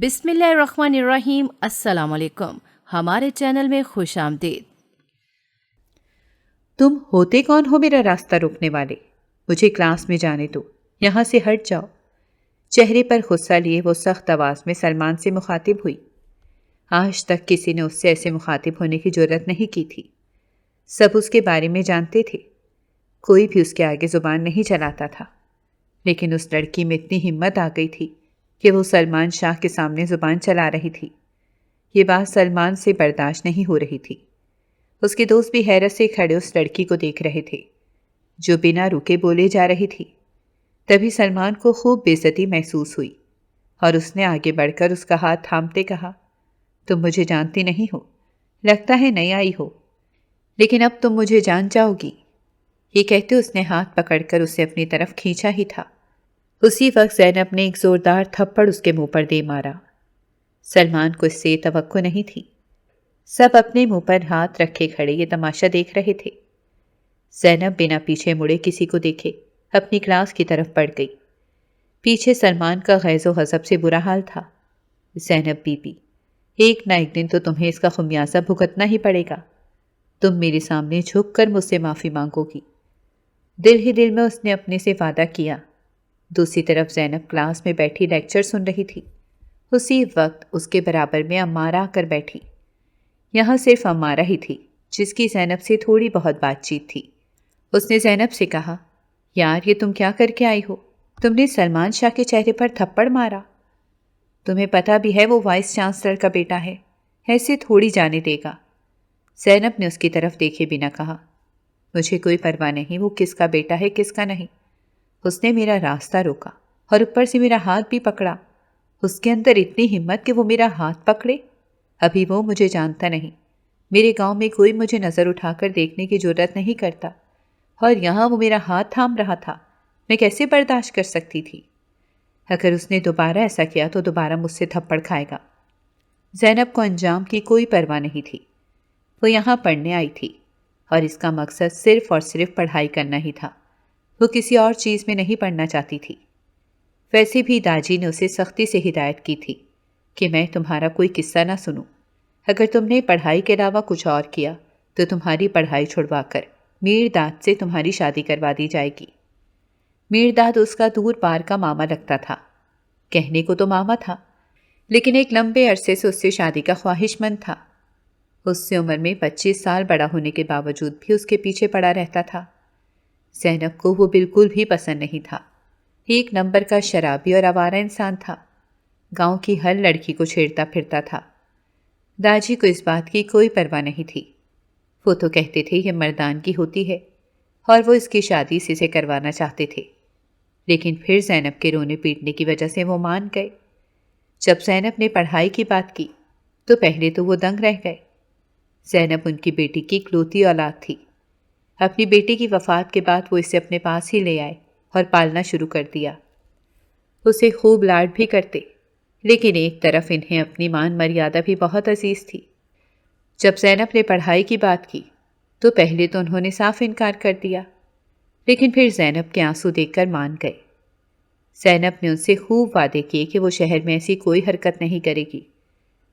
بسم اللہ الرحمن الرحیم۔ السلام علیکم، ہمارے چینل میں خوش آمدید۔ تم ہوتے کون ہو میرا راستہ روکنے والے؟ مجھے کلاس میں جانے دو، یہاں سے ہٹ جاؤ۔ چہرے پر غصہ لیے وہ سخت آواز میں سلمان سے مخاطب ہوئی۔ آج تک کسی نے اس سے ایسے مخاطب ہونے کی جرأت نہیں کی تھی۔ سب اس کے بارے میں جانتے تھے، کوئی بھی اس کے آگے زبان نہیں چلاتا تھا، لیکن اس لڑکی میں اتنی ہمت آ گئی تھی کہ وہ سلمان شاہ کے سامنے زبان چلا رہی تھی۔ یہ بات سلمان سے برداشت نہیں ہو رہی تھی۔ اس کے دوست بھی حیرت سے کھڑے اس لڑکی کو دیکھ رہے تھے جو بنا رکے بولے جا رہی تھی۔ تبھی سلمان کو خوب بے عزتی محسوس ہوئی اور اس نے آگے بڑھ کر اس کا ہاتھ تھامتے کہا، تم مجھے جانتی نہیں ہو، لگتا ہے نئی آئی ہو، لیکن اب تم مجھے جان جاؤ گی۔ یہ کہتے اس نے ہاتھ پکڑ کر اسے اپنی طرف کھینچا ہی تھا، اسی وقت زینب نے ایک زوردار تھپڑ اس کے منہ پر دے مارا۔ سلمان کو اس سے توقع نہیں تھی۔ سب اپنے منہ پر ہاتھ رکھے کھڑے یہ تماشا دیکھ رہے تھے۔ زینب بنا پیچھے مڑے کسی کو دیکھے اپنی کلاس کی طرف بڑھ گئی۔ پیچھے سلمان کا غیظ و غضب سے برا حال تھا۔ زینب بی بی، ایک نہ ایک دن تو تمہیں اس کا خمیازہ بھگتنا ہی پڑے گا۔ تم میرے سامنے جھک کر مجھ سے معافی مانگو گی۔ دل ہی دل میں اس نے اپنے سے وعدہ کیا۔ دوسری طرف زینب کلاس میں بیٹھی لیکچر سن رہی تھی۔ اسی وقت اس کے برابر میں عمارہ آ کر بیٹھی۔ یہاں صرف عمارہ ہی تھی جس کی زینب سے تھوڑی بہت بات چیت تھی۔ اس نے زینب سے کہا، یار یہ تم کیا کر کے آئی ہو؟ تم نے سلمان شاہ کے چہرے پر تھپڑ مارا۔ تمہیں پتہ بھی ہے وہ وائس چانسلر کا بیٹا ہے، ایسے تھوڑی جانے دے گا۔ زینب نے اس کی طرف دیکھے بنا کہا، مجھے کوئی پرواہ نہیں وہ کس کا بیٹا ہے کس کا نہیں۔ اس نے میرا راستہ روکا اور اوپر سے میرا ہاتھ بھی پکڑا۔ اس کے اندر اتنی ہمت کہ وہ میرا ہاتھ پکڑے۔ ابھی وہ مجھے جانتا نہیں، میرے گاؤں میں کوئی مجھے نظر اٹھا کر دیکھنے کی جرأت نہیں کرتا، اور یہاں وہ میرا ہاتھ تھام رہا تھا۔ میں کیسے برداشت کر سکتی تھی؟ اگر اس نے دوبارہ ایسا کیا تو دوبارہ مجھ سے تھپڑ کھائے گا۔ زینب کو انجام کی کوئی پرواہ نہیں تھی۔ وہ یہاں پڑھنے آئی تھی اور اس کا مقصد صرف اور صرف پڑھائی کرنا ہی تھا۔ وہ کسی اور چیز میں نہیں پڑھنا چاہتی تھی۔ ویسے بھی داجی نے اسے سختی سے ہدایت کی تھی کہ میں تمہارا کوئی قصہ نہ سنوں۔ اگر تم نے پڑھائی کے علاوہ کچھ اور کیا تو تمہاری پڑھائی چھڑوا کر میر داد سے تمہاری شادی کروا دی جائے گی۔ میر داد اس کا دور پار کا ماما لگتا تھا، کہنے کو تو ماما تھا، لیکن ایک لمبے عرصے سے اس سے شادی کا خواہش مند تھا۔ اس سے عمر میں 25 سال بڑا ہونے کے باوجود بھی اس کے پیچھے پڑا رہتا تھا۔ زینب کو وہ بالکل بھی پسند نہیں تھا۔ ایک نمبر کا شرابی اور آوارہ انسان تھا، گاؤں کی ہر لڑکی کو چھیڑتا پھرتا تھا۔ داجی کو اس بات کی کوئی پرواہ نہیں تھی۔ وہ تو کہتے تھے یہ مردان کی ہوتی ہے اور وہ اس کی شادی سے کروانا چاہتے تھے، لیکن پھر زینب کے رونے پیٹنے کی وجہ سے وہ مان گئے۔ جب زینب نے پڑھائی کی بات کی تو پہلے تو وہ دنگ رہ گئے۔ زینب ان کی بیٹی کی اکلوتی اولاد تھی۔ اپنی بیٹی کی وفات کے بعد وہ اسے اپنے پاس ہی لے آئے اور پالنا شروع کر دیا۔ اسے خوب لاڈ بھی کرتے، لیکن ایک طرف انہیں اپنی مان مریادہ بھی بہت عزیز تھی۔ جب زینب نے پڑھائی کی بات کی تو پہلے تو انہوں نے صاف انکار کر دیا، لیکن پھر زینب کے آنسو دیکھ کر مان گئے۔ زینب نے ان سے خوب وعدے کیے کہ وہ شہر میں ایسی کوئی حرکت نہیں کرے گی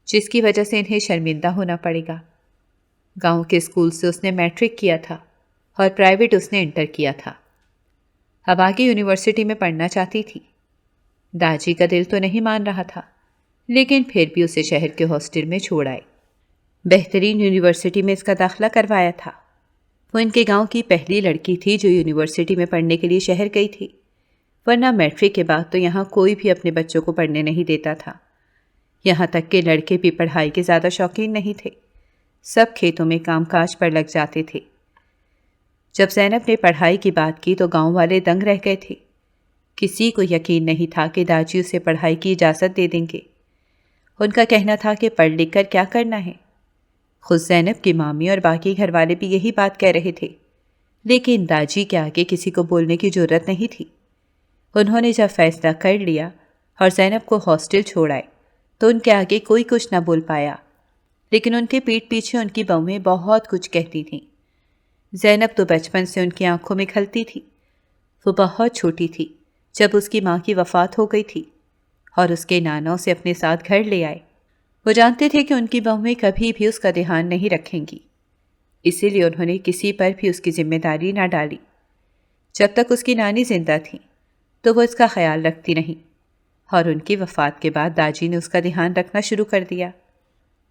جس کی وجہ سے انہیں شرمندہ ہونا پڑے گا۔ گاؤں کے اسکول سے اس نے میٹرک کیا تھا اور پرائیویٹ اس نے انٹر کیا تھا۔ اب آگے یونیورسٹی میں پڑھنا چاہتی تھی۔ داجی کا دل تو نہیں مان رہا تھا، لیکن پھر بھی اسے شہر کے ہاسٹل میں چھوڑ آئے۔ بہترین یونیورسٹی میں اس کا داخلہ کروایا تھا۔ وہ ان کے گاؤں کی پہلی لڑکی تھی جو یونیورسٹی میں پڑھنے کے لیے شہر گئی تھی، ورنہ میٹرک کے بعد تو یہاں کوئی بھی اپنے بچوں کو پڑھنے نہیں دیتا تھا۔ یہاں تک کہ لڑکے بھی پڑھائی کے زیادہ شوقین نہیں تھے، سب کھیتوں میں کام کاج پر لگ جاتے تھے۔ جب زینب نے پڑھائی کی بات کی تو گاؤں والے دنگ رہ گئے تھے۔ کسی کو یقین نہیں تھا کہ داجی اسے پڑھائی کی اجازت دے دیں گے۔ ان کا کہنا تھا کہ پڑھ لکھ کر کیا کرنا ہے۔ خود زینب کی مامی اور باقی گھر والے بھی یہی بات کہہ رہے تھے، لیکن داجی کے آگے کسی کو بولنے کی جرأت نہیں تھی۔ انہوں نے جب فیصلہ کر لیا اور زینب کو ہاسٹل چھوڑ آئے تو ان کے آگے کوئی کچھ نہ بول پایا، لیکن ان کے پیٹھ پیچھے ان کی بہویں بہت کچھ کہتی تھیں۔ زینب تو بچپن سے ان کی آنکھوں میں کھلتی تھی۔ وہ بہت چھوٹی تھی جب اس کی ماں کی وفات ہو گئی تھی اور اس کے نانا اسے اپنے ساتھ گھر لے آئے۔ وہ جانتے تھے کہ ان کی بہویں کبھی بھی اس کا دھیان نہیں رکھیں گی، اسی لیے انہوں نے کسی پر بھی اس کی ذمہ داری نہ ڈالی۔ جب تک اس کی نانی زندہ تھیں تو وہ اس کا خیال رکھتی نہیں، اور ان کی وفات کے بعد داجی نے اس کا دھیان رکھنا شروع کر دیا۔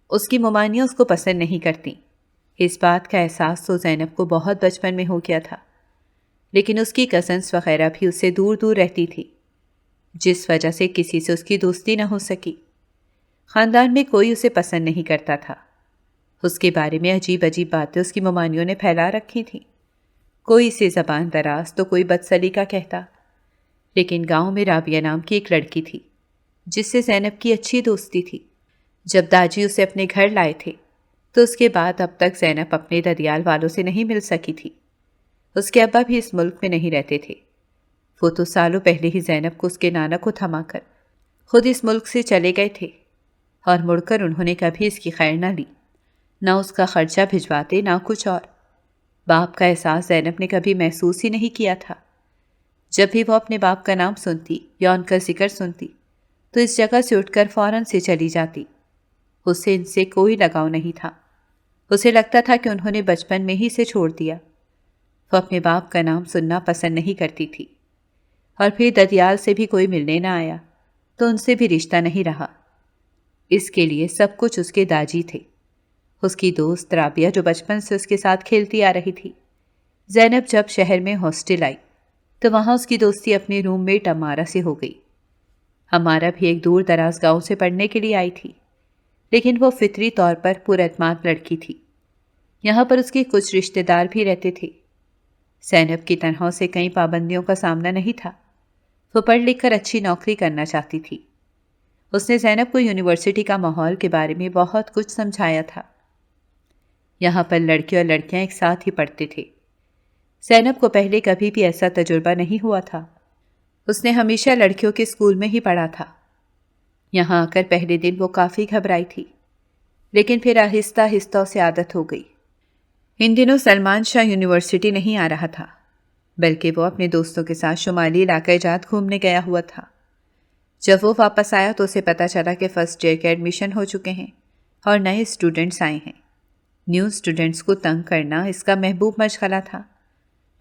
اس کی ممانیاں اس کو پسند نہیں کرتیں۔ اس بات کا احساس تو زینب کو بہت بچپن میں ہو گیا تھا، لیکن اس کی کزنس وغیرہ بھی اس سے دور دور رہتی تھی، جس وجہ سے کسی سے اس کی دوستی نہ ہو سکی۔ خاندان میں کوئی اسے پسند نہیں کرتا تھا۔ اس کے بارے میں عجیب عجیب باتیں اس کی ممانیوں نے پھیلا رکھی تھیں۔ کوئی اسے زبان دراز تو کوئی بد سلیقہ کہتا، لیکن گاؤں میں رابعہ نام کی ایک لڑکی تھی جس سے زینب کی اچھی دوستی تھی۔ جب داجی اسے اپنے گھر لائے تھے تو اس کے بعد اب تک زینب اپنے ددیال والوں سے نہیں مل سکی تھی۔ اس کے ابا بھی اس ملک میں نہیں رہتے تھے۔ وہ تو سالوں پہلے ہی زینب کو اس کے نانا کو تھما کر خود اس ملک سے چلے گئے تھے، اور مڑ کر انہوں نے کبھی اس کی خیر نہ لی، نہ اس کا خرچہ بھجواتے نہ کچھ اور۔ باپ کا احساس زینب نے کبھی محسوس ہی نہیں کیا تھا۔ جب بھی وہ اپنے باپ کا نام سنتی یا ان کا ذکر سنتی تو اس جگہ سے اٹھ کر فوراً سے چلی جاتی۔ اسے ان سے کوئی لگاؤ نہیں تھا۔ اسے لگتا تھا کہ انہوں نے بچپن میں ہی اسے چھوڑ دیا۔ وہ اپنے باپ کا نام سننا پسند نہیں کرتی تھی، اور پھر ددیال سے بھی کوئی ملنے نہ آیا تو ان سے بھی رشتہ نہیں رہا۔ اس کے لیے سب کچھ اس کے داجی تھے، اس کی دوست رابعہ جو بچپن سے اس کے ساتھ کھیلتی آ رہی تھی۔ زینب جب شہر میں ہاسٹل آئی تو وہاں اس کی دوستی اپنے روم میٹ امارہ سے ہو گئی۔ امارہ بھی ایک دور دراز گاؤں سے پڑھنے کے لیے آئی تھی، لیکن وہ فطری طور پر پر اعتماد لڑکی تھی۔ یہاں پر اس کے کچھ رشتہ دار بھی رہتے تھے۔ زینب کی طرح سے کئی پابندیوں کا سامنا نہیں تھا۔ وہ پڑھ لکھ کر اچھی نوکری کرنا چاہتی تھی۔ اس نے زینب کو یونیورسٹی کا ماحول کے بارے میں بہت کچھ سمجھایا تھا۔ یہاں پر لڑکے اور لڑکیاں ایک ساتھ ہی پڑھتے تھے۔ زینب کو پہلے کبھی بھی ایسا تجربہ نہیں ہوا تھا۔ اس نے ہمیشہ لڑکیوں کے اسکول میں ہی پڑھا تھا۔ یہاں آ کر پہلے دن وہ کافی گھبرائی تھی، لیکن پھر آہستہ آہستہ اسے عادت ہو گئی۔ ان دنوں سلمان شاہ یونیورسٹی نہیں آ رہا تھا، بلکہ وہ اپنے دوستوں کے ساتھ شمالی علاقہ جات گھومنے گیا ہوا تھا۔ جب وہ واپس آیا تو اسے پتہ چلا کہ فرسٹ ایئر کے ایڈمیشن ہو چکے ہیں اور نئے اسٹوڈنٹس آئے ہیں۔ نیو اسٹوڈنٹس کو تنگ کرنا اس کا محبوب مشغلہ تھا۔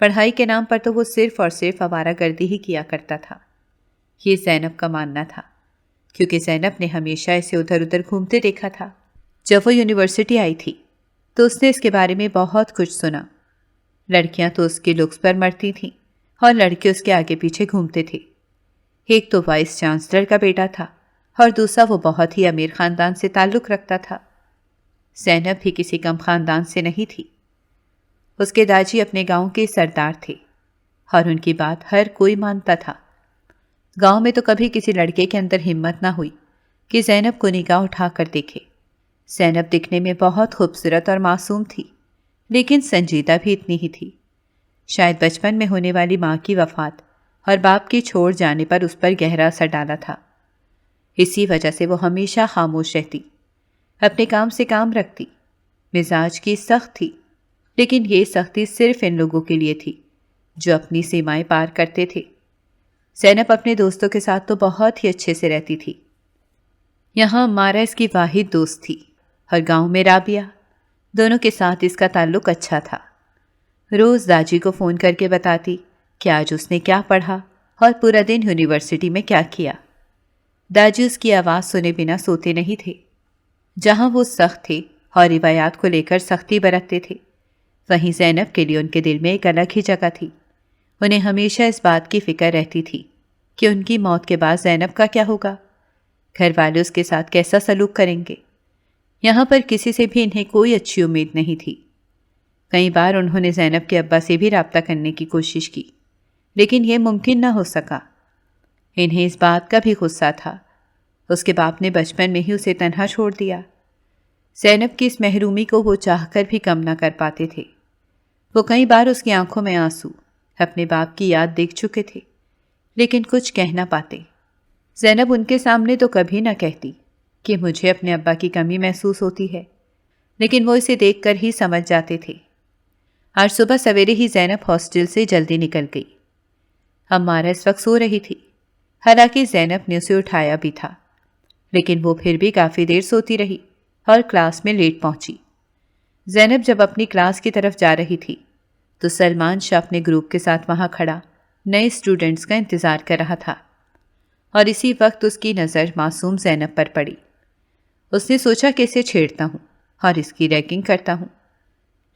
پڑھائی کے نام پر تو وہ صرف اور صرف آوارہ گردی ہی کیا کرتا تھا۔ یہ زینب کا ماننا تھا، کیونکہ زینب نے ہمیشہ اسے ادھر ادھر گھومتے دیکھا تھا۔ جب وہ یونیورسٹی آئی تھی تو اس نے اس کے بارے میں بہت کچھ سنا۔ لڑکیاں تو اس کے لکس پر مرتی تھیں اور لڑکے اس کے آگے پیچھے گھومتے تھے۔ ایک تو وائس چانسلر کا بیٹا تھا اور دوسرا وہ بہت ہی امیر خاندان سے تعلق رکھتا تھا۔ زینب بھی کسی کم خاندان سے نہیں تھی۔ اس کے داجی اپنے گاؤں کے سردار تھے اور ان کی بات ہر کوئی مانتا تھا۔ گاؤں میں تو کبھی کسی لڑکے کے اندر ہمت نہ ہوئی کہ زینب کو نگاہ اٹھا کر دیکھے۔ زینب دکھنے میں بہت خوبصورت اور معصوم تھی، لیکن سنجیدہ بھی اتنی ہی تھی۔ شاید بچپن میں ہونے والی ماں کی وفات اور باپ کی چھوڑ جانے پر اس پر گہرا اثر ڈالا تھا۔ اسی وجہ سے وہ ہمیشہ خاموش رہتی، اپنے کام سے کام رکھتی، مزاج کی سخت تھی، لیکن یہ سختی صرف ان لوگوں کے لیے تھی جو اپنی سیمائیں پار کرتے تھے۔ زینب اپنے دوستوں کے ساتھ تو بہت ہی اچھے سے رہتی تھی۔ یہاں امارہ اس کی واحد دوست تھی، اور گاؤں میں رابعہ، دونوں کے ساتھ اس کا تعلق اچھا تھا۔ روز داجی کو فون کر کے بتاتی کہ آج اس نے کیا پڑھا اور پورا دن یونیورسٹی میں کیا کیا۔ داجی اس کی آواز سنے بنا سوتے نہیں تھے۔ جہاں وہ سخت تھے اور روایات کو لے کر سختی برتتے تھے، وہیں زینب کے لیے ان کے دل میں ایک الگ ہی جگہ تھی۔ انہیں ہمیشہ اس بات کی فکر رہتی تھی کہ ان کی موت کے بعد زینب کا کیا ہوگا، گھر والے اس کے ساتھ کیسا سلوک کریں گے۔ یہاں پر کسی سے بھی انہیں کوئی اچھی امید نہیں تھی۔ کئی بار انہوں نے زینب کے ابا سے بھی رابطہ کرنے کی کوشش کی، لیکن یہ ممکن نہ ہو سکا۔ انہیں اس بات کا بھی غصہ تھا، اس کے باپ نے بچپن میں ہی اسے تنہا چھوڑ دیا۔ زینب کی اس محرومی کو وہ چاہ کر بھی کم نہ کر پاتے تھے۔ وہ کئی بار اس کی آنکھوں میں آنسو، اپنے باپ کی یاد دیکھ چکے تھے، لیکن کچھ کہہ نہ پاتے۔ زینب ان کے سامنے تو کبھی نہ کہتی کہ مجھے اپنے ابا کی کمی محسوس ہوتی ہے، لیکن وہ اسے دیکھ کر ہی سمجھ جاتے تھے۔ آج صبح سویرے ہی زینب ہاسٹل سے جلدی نکل گئی۔ امارہ اس وقت سو رہی تھی۔ حالانکہ زینب نے اسے اٹھایا بھی تھا، لیکن وہ پھر بھی کافی دیر سوتی رہی اور کلاس میں لیٹ پہنچی۔ زینب جب اپنی کلاس کی طرف جا رہی تھی تو سلمان شاہ اپنے گروپ کے ساتھ وہاں کھڑا نئے اسٹوڈنٹس کا انتظار کر رہا تھا، اور اسی وقت اس کی نظر معصوم زینب پر پڑی۔ اس نے سوچا کہ اسے چھیڑتا ہوں اور اس کی ریگنگ کرتا ہوں،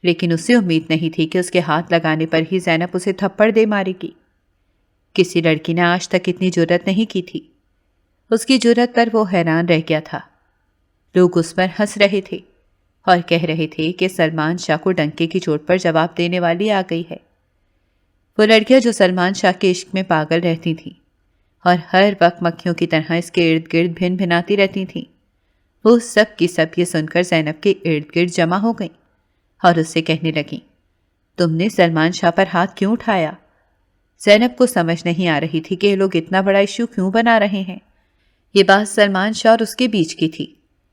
لیکن اسے امید نہیں تھی کہ اس کے ہاتھ لگانے پر ہی زینب اسے تھپڑ دے مارے گی۔ کسی لڑکی نے آج تک اتنی جرأت نہیں کی تھی۔ اس کی جرأت پر وہ حیران رہ گیا تھا۔ لوگ اس پر ہنس رہے تھے اور کہہ رہے تھے کہ سلمان شاہ کو ڈنکے کی چوٹ پر جواب دینے والی آ گئی ہے۔ وہ لڑکیاں جو سلمان شاہ کے عشق میں پاگل رہتی تھیں اور ہر وقت مکھیوں کی طرح اس کے ارد گرد بھن بھناتی رہتی تھیں، وہ سب کی سب یہ سن کر زینب کے ارد گرد جمع ہو گئیں اور اس سے کہنے لگیں، تم نے سلمان شاہ پر ہاتھ کیوں اٹھایا؟ زینب کو سمجھ نہیں آ رہی تھی کہ یہ لوگ اتنا بڑا ایشو کیوں بنا رہے ہیں۔ یہ بات سلمان شاہ اور اس کے بیچ کی تھی،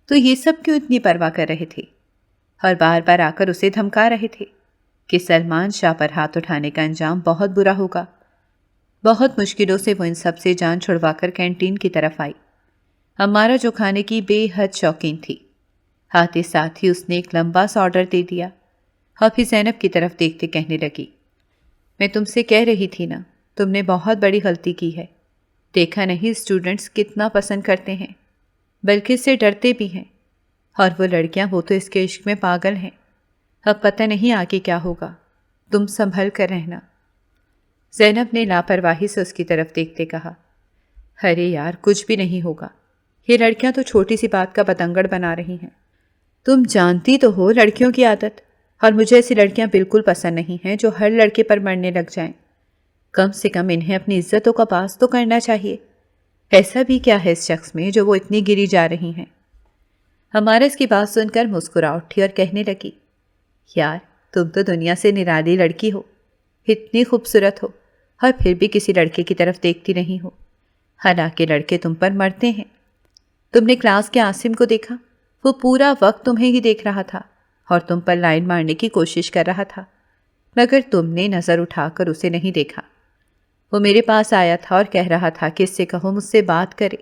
تو یہ سب کیوں اتنی پرواہ کر رہے تھے اور بار بار آ کر اسے دھمکا رہے تھے کہ سلمان شاہ پر ہاتھ اٹھانے کا انجام بہت برا ہوگا۔ بہت مشکلوں سے وہ ان سب سے جان چھڑوا کر کینٹین کی طرف آئی۔ ہمارا جو کھانے کی بے حد شوقین تھی، آتے ساتھ ہی اس نے ایک لمبا سا آرڈر دے دیا اور پھر زینب کی طرف دیکھتے کہنے لگی، میں تم سے کہہ رہی تھی نا، تم نے بہت بڑی غلطی کی ہے۔ دیکھا نہیں اسٹوڈنٹس کتنا پسند کرتے ہیں، بلکہ اس سے ڈرتے بھی ہیں، اور وہ لڑکیاں وہ تو اس کے عشق میں پاگل ہیں۔ اب پتہ نہیں آگے کیا ہوگا، تم سنبھل کر رہنا۔ زینب نے لاپرواہی سے اس کی طرف دیکھتے کہا، ارے یار کچھ بھی نہیں ہوگا، یہ لڑکیاں تو چھوٹی سی بات کا بتنگڑ بنا رہی ہیں۔ تم جانتی تو ہو لڑکیوں کی عادت، اور مجھے ایسی لڑکیاں بالکل پسند نہیں ہیں جو ہر لڑکے پر مرنے لگ جائیں۔ کم سے کم انہیں اپنی عزتوں کا پاس تو کرنا چاہیے۔ ایسا بھی کیا ہے اس شخص میں جو وہ اتنی گری جا رہی ہیں؟ ہمارا اس کی بات سن کر مسکرا اٹھی اور کہنے لگی، یار تم تو دنیا سے نرالی لڑکی ہو، اتنی خوبصورت ہو، اور پھر بھی کسی لڑکے کی طرف دیکھتی نہیں ہو، حالانکہ لڑکے تم پر مرتے ہیں۔ تم نے کلاس کے عاصم کو دیکھا؟ وہ پورا وقت تمہیں ہی دیکھ رہا تھا اور تم پر لائن مارنے کی کوشش کر رہا تھا، مگر تم نے نظر اٹھا کر اسے نہیں دیکھا۔ وہ میرے پاس آیا تھا اور کہہ رہا تھا کہ اس سے کہو مجھ سے بات کرے۔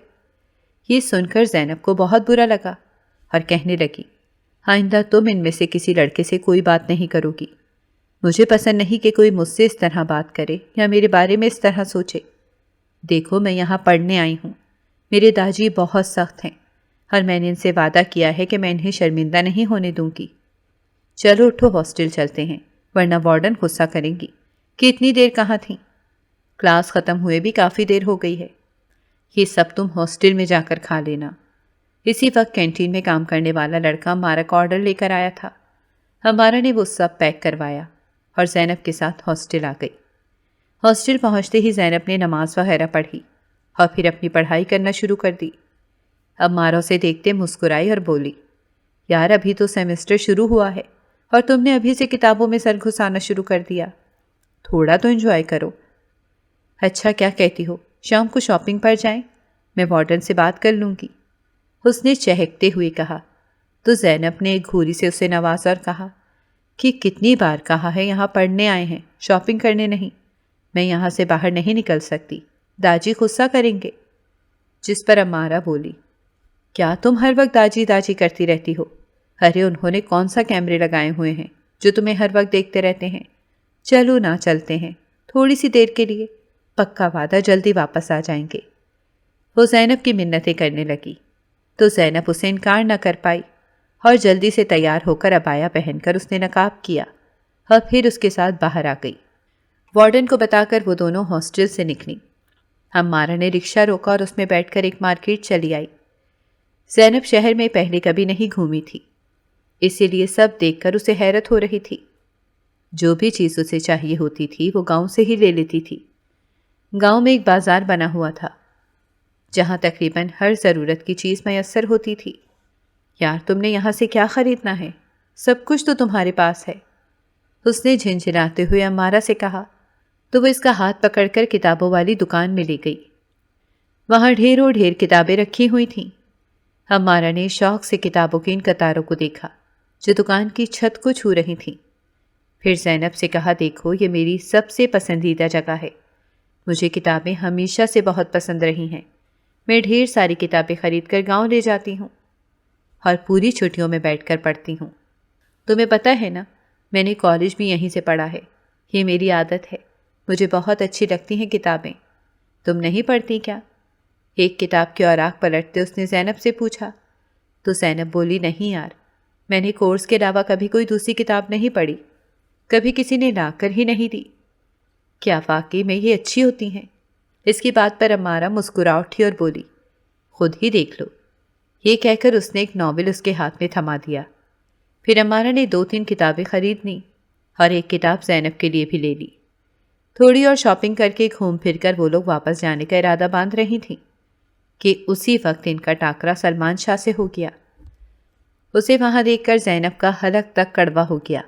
یہ سن کر زینب کو بہت برا لگا اور کہنے لگی، آئندہ تم ان میں سے کسی لڑکے سے کوئی بات نہیں کرو گی۔ مجھے پسند نہیں کہ کوئی مجھ سے اس طرح بات کرے یا میرے بارے میں اس طرح سوچے۔ دیکھو میں یہاں پڑھنے آئی ہوں، میرے داجی بہت سخت ہیں اور میں نے ان سے وعدہ کیا ہے کہ میں انہیں شرمندہ نہیں ہونے دوں گی۔ چلو اٹھو ہاسٹل چلتے ہیں، ورنہ وارڈن غصہ کریں گی کہ اتنی دیر کہاں تھیں۔ کلاس ختم ہوئے بھی کافی دیر ہو گئی ہے، یہ سب تم ہاسٹل میں جا کر کھا لینا۔ اسی وقت کینٹین میں کام کرنے والا لڑکا ہمارا کا آرڈر لے کر آیا تھا۔ ہمارا نے وہ سب پیک کروایا اور زینب کے ساتھ ہاسٹل آ گئی۔ ہاسٹل پہنچتے ہی زینب نے نماز وغیرہ پڑھی اور پھر اپنی پڑھائی کرنا شروع کر دی۔ اب مارا اسے دیکھتے مسکرائی اور بولی، یار ابھی تو سیمسٹر شروع ہوا ہے اور تم نے ابھی سے کتابوں میں سر گھسانا شروع کر دیا، تھوڑا تو انجوائے کرو۔ اچھا کیا کہتی ہو، شام کو شاپنگ پر جائیں؟ میں وارڈن سے بات کر لوں گی، اس نے چہکتے ہوئے کہا۔ تو زینب نے ایک گھوری سے اسے نوازا اور کہا کہ کتنی بار کہا ہے یہاں پڑھنے آئے ہیں، شاپنگ کرنے نہیں۔ میں یہاں سے باہر نہیں نکل سکتی، داجی غصہ کریں گے۔ جس پر امارہ بولی، کیا تم ہر وقت داجی داجی کرتی رہتی ہو؟ ارے انہوں نے کون سا کیمرے لگائے ہوئے ہیں جو تمہیں ہر وقت دیکھتے رہتے ہیں؟ چلو نہ چلتے ہیں تھوڑی سی دیر کے لیے، پکا وعدہ جلدی واپس آ جائیں گے۔ وہ زینب کی منتیں کرنے لگی تو زینب اسے انکار نہ کر پائی اور جلدی سے تیار ہو کر عبایا پہن کر اس نے نقاب کیا اور پھر اس کے ساتھ باہر آ گئی۔ وارڈن کو بتا کر وہ دونوں ہاسٹل سے نکلی۔ امارہ نے رکشہ روکا اور اس میں بیٹھ کر ایک مارکیٹ چلی آئی۔ زینب شہر میں پہلے کبھی نہیں گھومی تھی، اسی لیے سب دیکھ کر اسے حیرت ہو رہی تھی۔ جو بھی چیز اسے چاہیے ہوتی تھی وہ گاؤں سے ہی لے لیتی تھی۔ گاؤں میں ایک بازار بنا ہوا تھا جہاں تقریباً ہر ضرورت کی چیز میسر ہوتی تھی۔ یار تم نے یہاں سے کیا خریدنا ہے؟ سب کچھ تو تمہارے پاس ہے، اس نے جھنجھلاتے ہوئے امارہ سے کہا۔ تو وہ اس کا ہاتھ پکڑ کر کتابوں والی دکان میں لے گئی۔ وہاں ڈھیروں ڈھیر کتابیں رکھی ہوئی تھیں۔ امارہ نے شوق سے کتابوں کی ان قطاروں کو دیکھا جو دکان کی چھت کو چھو رہی تھیں۔ پھر زینب سے کہا، دیکھو یہ میری سب سے پسندیدہ جگہ ہے، مجھے کتابیں ہمیشہ سے بہت پسند رہی ہیں۔ میں ڈھیر ساری کتابیں خرید کر گاؤں لے جاتی ہوں اور پوری چھٹیوں میں بیٹھ کر پڑھتی ہوں۔ تمہیں پتہ ہے نا، میں نے کالج بھی یہیں سے پڑھا ہے۔ یہ میری عادت ہے، مجھے بہت اچھی لگتی ہیں کتابیں۔ تم نہیں پڑھتی کیا؟ ایک کتاب کے اوراق پلٹتے اس نے زینب سے پوچھا۔ تو زینب بولی، نہیں یار، میں نے کورس کے علاوہ کبھی کوئی دوسری کتاب نہیں پڑھی، کبھی کسی نے لا کر ہی نہیں دی۔ کیا واقعی میں یہ اچھی ہوتی ہیں؟ اس کی بات پر عمارہ مسکرا اٹھی اور بولی، خود ہی دیکھ لو۔ یہ کہہ کر اس نے ایک ناول اس کے ہاتھ میں تھما دیا۔ پھر عمارہ نے 2-3 کتابیں خرید لیں اور ایک کتاب زینب کے لیے بھی لے لی۔ تھوڑی اور شاپنگ کر کے گھوم پھر کر وہ لوگ واپس جانے کا ارادہ باندھ رہی تھیں کہ اسی وقت ان کا ٹاکرا سلمان شاہ سے ہو گیا۔ اسے وہاں دیکھ کر زینب کا حلق تک کڑوا ہو گیا۔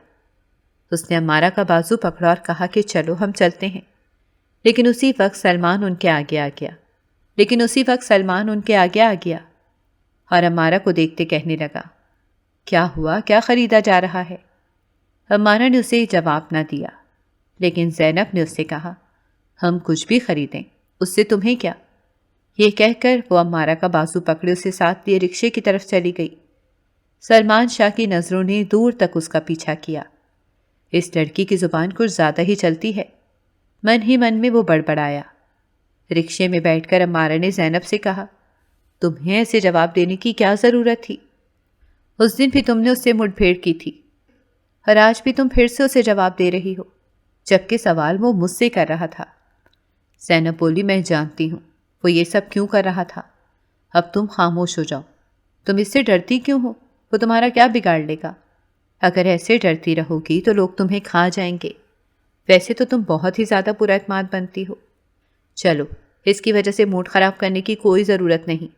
اس نے عمارہ کا بازو پکڑا اور کہا کہ چلو ہم چلتے ہیں، لیکن اسی وقت سلمان ان کے آگے آ گیا اور عمارہ کو دیکھتے کہنے لگا، کیا ہوا؟ کیا خریدا جا رہا ہے؟ عمارہ نے اسے جواب نہ دیا، لیکن زینب نے اس سے کہا، ہم کچھ بھی خریدیں، اس سے تمہیں کیا؟ یہ کہہ کر وہ عمارہ کا بازو پکڑے اسے ساتھ لیے رکشے کی طرف چلی گئی۔ سلمان شاہ کی نظروں نے دور تک اس کا پیچھا کیا۔ اس لڑکی کی زبان کچھ زیادہ ہی چلتی ہے، من ہی من میں وہ بڑبڑایا۔ رکشے میں بیٹھ کر عمارہ نے زینب سے کہا، تمہیں ایسے جواب دینے کی کیا ضرورت تھی؟ اس دن بھی تم نے اس سے مٹ بھیڑ کی تھی اور آج بھی تم پھر سے اسے جواب دے رہی ہو، جبکہ سوال وہ مجھ سے کر رہا تھا۔ زینب بولی، میں جانتی ہوں وہ یہ سب کیوں کر رہا تھا، اب تم خاموش ہو جاؤ۔ تم اس سے ڈرتی کیوں ہو؟ وہ تمہارا کیا بگاڑ لے گا؟ اگر ایسے ڈرتی رہو گی تو لوگ تمہیں کھا جائیں گے۔ ویسے تو تم بہت ہی زیادہ پر اعتماد بنتی ہو۔ چلو، اس کی وجہ سے موڈ خراب کرنے کی کوئی ضرورت نہیں۔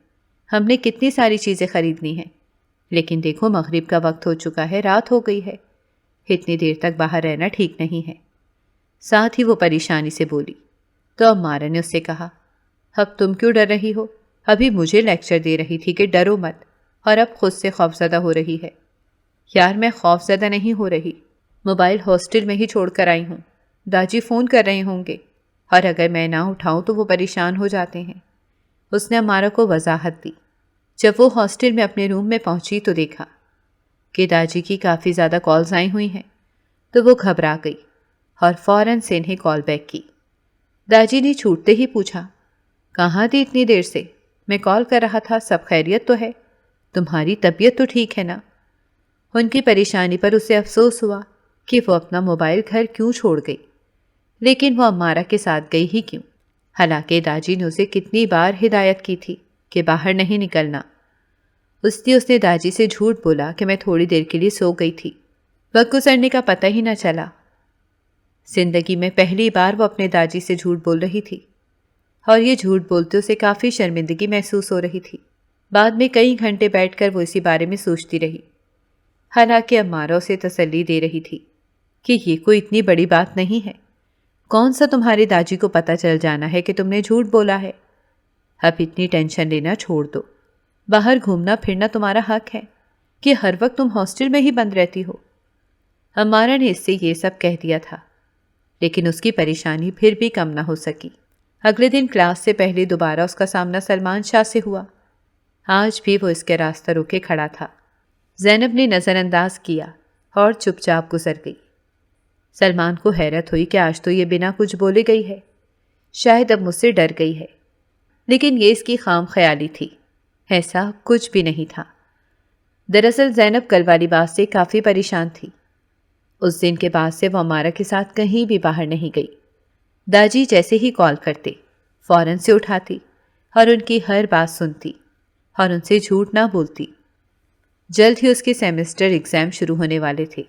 ہم نے کتنی ساری چیزیں خریدنی ہیں، لیکن دیکھو مغرب کا وقت ہو چکا ہے، رات ہو گئی ہے، اتنی دیر تک باہر رہنا ٹھیک نہیں ہے۔ ساتھ ہی وہ پریشانی سے بولی۔ تو عمارہ نے اس سے کہا، اب تم کیوں ڈر رہی ہو؟ ابھی مجھے لیکچر دے رہی تھی کہ ڈرو مت، اور اب خود سے خوفزدہ ہو رہی ہے۔ یار میں خوفزدہ نہیں ہو رہی، موبائل ہاسٹل میں ہی چھوڑ کر آئی ہوں، داجی فون کر رہے ہوں گے، اور اگر میں نہ اٹھاؤں تو وہ پریشان ہو جاتے ہیں۔ اس نے عمارہ کو وضاحت دی۔ جب وہ ہاسٹل میں اپنے روم میں پہنچی تو دیکھا کہ داجی کی کافی زیادہ کالز آئی ہوئی ہیں، تو وہ گھبرا گئی اور فوراً سے انہیں کال بیک کی۔ داجی نے چھوٹتے ہی پوچھا، کہاں تھی اتنی دیر سے؟ میں کال کر رہا تھا، سب خیریت تو ہے؟ تمہاری طبیعت تو ٹھیک ہے نا؟ ان کی پریشانی پر اسے افسوس ہوا کہ وہ اپنا موبائل گھر کیوں چھوڑ گئی، لیکن وہ عمارہ کے ساتھ گئی ہی کیوں؟ حالانکہ داجی نے اسے کتنی بار ہدایت کی تھی کہ باہر نہیں نکلنا۔ اس نے داجی سے جھوٹ بولا کہ میں تھوڑی دیر کے لیے سو گئی تھی، وقت گزرنے کا پتہ ہی نہ چلا۔ زندگی میں پہلی بار وہ اپنے داجی سے جھوٹ بول رہی تھی، اور یہ جھوٹ بولتے اسے کافی شرمندگی محسوس ہو رہی تھی۔ بعد میں کئی گھنٹے بیٹھ کر وہ اسی بارے میں سوچتی رہی، حالانکہ عمارہ اسے تسلی دے رہی تھی کہ یہ کوئی اتنی بڑی بات نہیں ہے، کون سا تمہاری داجی کو پتہ چل جانا ہے کہ تم نے جھوٹ بولا ہے۔ اب اتنی ٹینشن لینا چھوڑ دو، باہر گھومنا پھرنا تمہارا حق ہے کہ ہر وقت تم ہاسٹل میں ہی بند رہتی ہو۔ عمارہ نے اس سے یہ سب کہہ دیا تھا، لیکن اس کی پریشانی پھر بھی کم نہ ہو سکی۔ اگلے دن کلاس سے پہلے دوبارہ اس کا سامنا سلمان شاہ سے ہوا۔ آج بھی وہ اس کے راستہ روکے کھڑا تھا۔ زینب نے نظر انداز کیا اور چپ چاپ گزر گئی۔ سلمان کو حیرت ہوئی کہ آج تو یہ بنا کچھ بولے گئی ہے، شاید اب مجھ سے ڈر گئی ہے، لیکن یہ اس کی خام خیالی تھی، ایسا کچھ بھی نہیں تھا۔ دراصل زینب کل والی بات سے کافی پریشان تھی۔ اس دن کے بعد سے وہ عمارہ کے ساتھ کہیں بھی باہر نہیں گئی۔ داجی جیسے ہی کال کرتے فوراً سے اٹھاتی اور ان کی ہر بات سنتی اور ان سے جھوٹ نہ بولتی۔ جلد ہی اس کے سیمسٹر ایگزام شروع ہونے والے تھے۔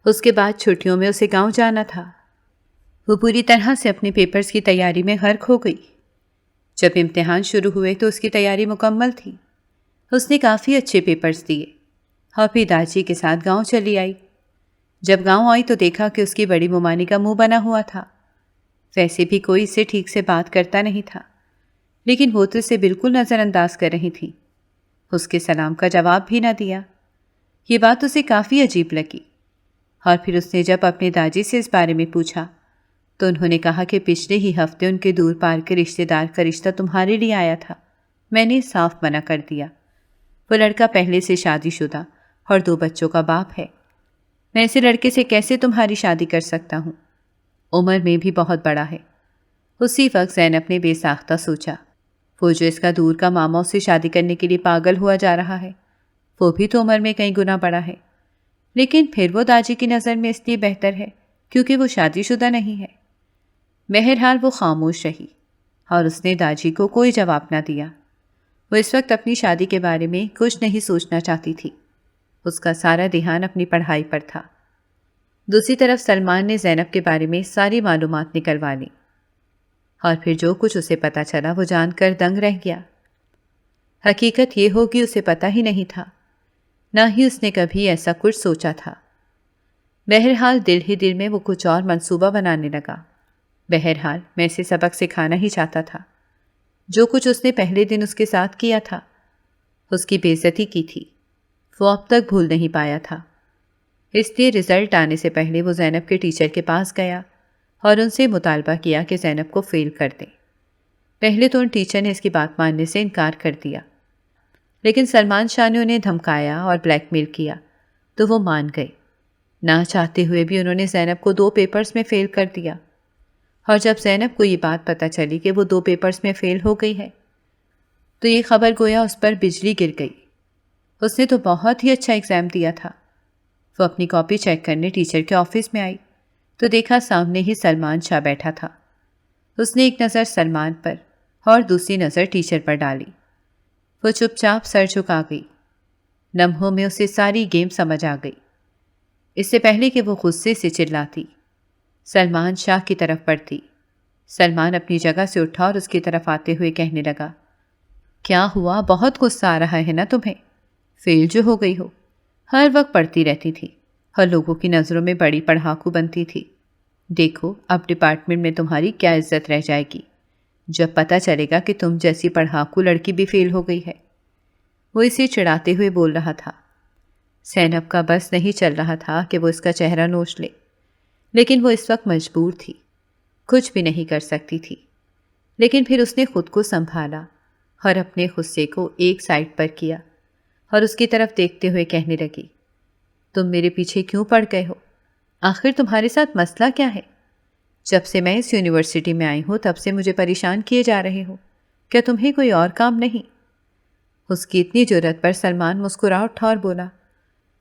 اس کے بعد چھٹیوں میں اسے گاؤں جانا تھا۔ وہ پوری طرح سے اپنے پیپرز کی تیاری میں غرق ہو گئی۔ جب امتحان شروع ہوئے تو اس کی تیاری مکمل تھی۔ اس نے کافی اچھے پیپرز دیے اور پھر داجی کے ساتھ گاؤں چلی آئی۔ جب گاؤں آئی تو دیکھا کہ اس کی بڑی ممانی کا منہ بنا ہوا تھا۔ ویسے بھی کوئی اس سے ٹھیک سے بات کرتا نہیں تھا، لیکن وہ تو اسے بالکل نظر انداز کر رہی تھی۔ اس کے سلام کا جواب بھی نہ دیا۔ یہ بات اسے کافی عجیب لگی، اور پھر اس نے جب اپنے داجی سے اس بارے میں پوچھا تو انہوں نے کہا کہ پچھلے ہی ہفتے ان کے دور پار کے رشتہ دار کا رشتہ تمہارے لیے آیا تھا۔ میں نے صاف منع کر دیا۔ وہ لڑکا پہلے سے شادی شدہ اور 2 بچوں کا باپ ہے۔ میں ایسے لڑکے سے کیسے تمہاری شادی کر سکتا ہوں؟ عمر میں بھی بہت بڑا ہے۔ اسی وقت زینب نے بے ساختہ سوچا، وہ جو اس کا دور کا ماما اس سے شادی کرنے کے لیے پاگل ہوا جا رہا ہے، وہ بھی تو عمر میں کئی گنا بڑا ہے، لیکن پھر وہ داجی کی نظر میں اس لیے بہتر ہے کیونکہ وہ شادی شدہ نہیں ہے۔ بہرحال وہ خاموش رہی اور اس نے داجی کو کوئی جواب نہ دیا۔ وہ اس وقت اپنی شادی کے بارے میں کچھ نہیں سوچنا چاہتی تھی۔ اس کا سارا دھیان اپنی پڑھائی پر تھا۔ دوسری طرف سلمان نے زینب کے بارے میں ساری معلومات نکلوا لی، اور پھر جو کچھ اسے پتہ چلا وہ جان کر دنگ رہ گیا۔ حقیقت یہ ہو کہ اسے پتہ ہی نہیں تھا، نہ ہی اس نے کبھی ایسا کچھ سوچا تھا۔ بہرحال دل ہی دل میں وہ کچھ اور منصوبہ بنانے لگا۔ بہرحال میں اسے سبق سکھانا ہی چاہتا تھا۔ جو کچھ اس نے پہلے دن اس کے ساتھ کیا تھا، اس کی بے عزتی کی تھی، وہ اب تک بھول نہیں پایا تھا۔ اس لیے رزلٹ آنے سے پہلے وہ زینب کے ٹیچر کے پاس گیا اور ان سے مطالبہ کیا کہ زینب کو فیل کر دیں۔ پہلے تو ان ٹیچر نے اس کی بات ماننے سے انکار کر دیا، لیکن سلمان شاہ نے انہیں دھمکایا اور بلیک میل کیا تو وہ مان گئے۔ نہ چاہتے ہوئے بھی انہوں نے زینب کو 2 پیپرز میں فیل کر دیا، اور جب زینب کو یہ بات پتہ چلی کہ وہ 2 پیپرز میں فیل ہو گئی ہے تو یہ خبر گویا اس پر بجلی گر گئی۔ اس نے تو بہت ہی اچھا ایگزام دیا تھا۔ وہ اپنی کاپی چیک کرنے ٹیچر کے آفس میں آئی تو دیکھا سامنے ہی سلمان شاہ بیٹھا تھا۔ اس نے ایک نظر سلمان پر اور دوسری نظر ٹیچر پر ڈالی۔ وہ چپ چاپ سر جھکا گئی۔ لمحوں میں اسے ساری گیم سمجھ آ گئی۔ اس سے پہلے کہ وہ غصے سے چلاتی، سلمان شاہ کی طرف بڑھتی، سلمان اپنی جگہ سے اٹھا اور اس کی طرف آتے ہوئے کہنے لگا، کیا ہوا؟ بہت غصہ آ رہا ہے نا تمہیں؟ فیل جو ہو گئی ہو، ہر وقت پڑھتی رہتی تھی اور لوگوں کی نظروں میں بڑی پڑھاکو بنتی تھی۔ دیکھو اب ڈپارٹمنٹ میں تمہاری کیا عزت رہ جائے گی جب پتہ چلے گا کہ تم جیسی پڑھاکو لڑکی بھی فیل ہو گئی ہے۔ وہ اسے چڑھاتے ہوئے بول رہا تھا۔ زینب کا بس نہیں چل رہا تھا کہ وہ اس کا چہرہ نوچ لے، لیکن وہ اس وقت مجبور تھی، کچھ بھی نہیں کر سکتی تھی۔ لیکن پھر اس نے خود کو سنبھالا اور اپنے غصے کو ایک سائڈ پر کیا اور اس کی طرف دیکھتے ہوئے کہنے لگی، تم میرے پیچھے کیوں پڑ گئے ہو؟ آخر تمہارے ساتھ مسئلہ کیا ہے؟ جب سے میں اس یونیورسٹی میں آئی ہوں تب سے مجھے پریشان کیے جا رہے ہو، کیا تمہیں کوئی اور کام نہیں؟ اس کی اتنی جرأت پر سلمان مسکرا اٹھا اور بولا،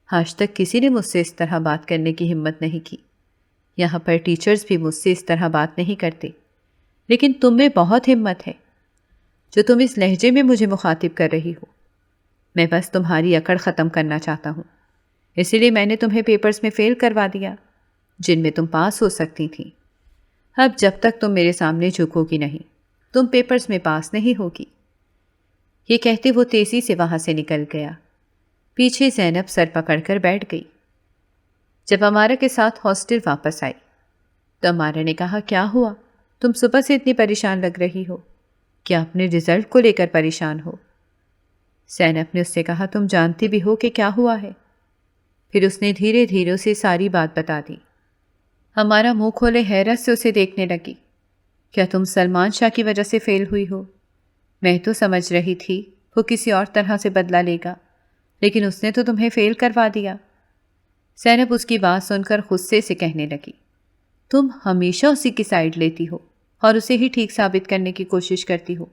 آج تک کسی نے مجھ سے اس طرح بات کرنے کی ہمت نہیں کی۔ یہاں پر ٹیچرز بھی مجھ سے اس طرح بات نہیں کرتے، لیکن تم میں بہت ہمت ہے جو تم اس لہجے میں مجھے مخاطب کر رہی ہو۔ میں بس تمہاری اکڑ ختم کرنا چاہتا ہوں، اسی لیے میں نے تمہیں پیپرز میں فیل کروا دیا جن میں تم پاس ہو سکتی تھی۔ اب جب تک تم میرے سامنے جھکو گی نہیں، تم پیپرز میں پاس نہیں ہوگی۔ یہ کہتے وہ تیزی سے وہاں سے نکل گیا۔ پیچھے زینب سر پکڑ کر بیٹھ گئی۔ جب امارہ کے ساتھ ہاسٹل واپس آئی تو امارہ نے کہا، کیا ہوا؟ تم صبح سے اتنی پریشان لگ رہی ہو، کیا اپنے رزلٹ کو لے کر پریشان ہو؟ زینب نے اس سے کہا، تم جانتی بھی ہو کہ کیا ہوا ہے؟ پھر اس نے دھیرے دھیرے اسے ساری بات بتا دی۔ ہمارا منہ کھولے حیرت سے اسے دیکھنے لگی۔ کیا تم سلمان شاہ کی وجہ سے فیل ہوئی ہو؟ میں تو سمجھ رہی تھی وہ کسی اور طرح سے بدلہ لے گا، لیکن اس نے تو تمہیں فیل کروا دیا۔ زینب اس کی بات سن کر غصے سے کہنے لگی، تم ہمیشہ اسی کی سائیڈ لیتی ہو اور اسے ہی ٹھیک ثابت کرنے کی کوشش کرتی ہو۔